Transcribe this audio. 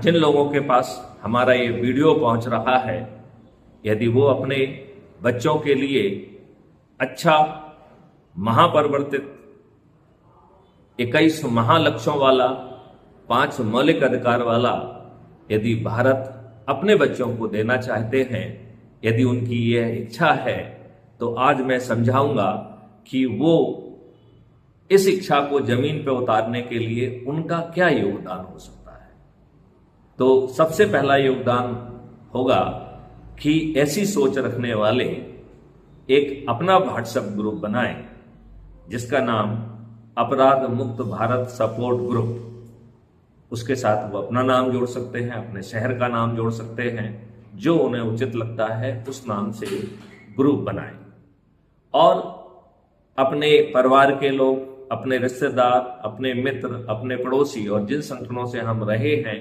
जिन लोगों के पास हमारा ये वीडियो पहुंच रहा है, यदि वो अपने बच्चों के लिए अच्छा महापरिवर्तित 21 महालक्ष्यों वाला 5 मौलिक अधिकार वाला यदि भारत अपने बच्चों को देना चाहते हैं, यदि उनकी यह इच्छा है, तो आज मैं समझाऊंगा कि वो इस इच्छा को जमीन पर उतारने के लिए उनका क्या योगदान हो सकता है। तो सबसे पहला योगदान होगा कि ऐसी सोच रखने वाले एक अपना व्हाट्सएप ग्रुप बनाएं जिसका नाम अपराध मुक्त भारत सपोर्ट ग्रुप। उसके साथ वो अपना नाम जोड़ सकते हैं, अपने शहर का नाम जोड़ सकते हैं, जो उन्हें उचित लगता है उस नाम से ग्रुप बनाएं और अपने परिवार के लोग, अपने रिश्तेदार, अपने मित्र, अपने पड़ोसी और जिन संगठनों से हम रहे हैं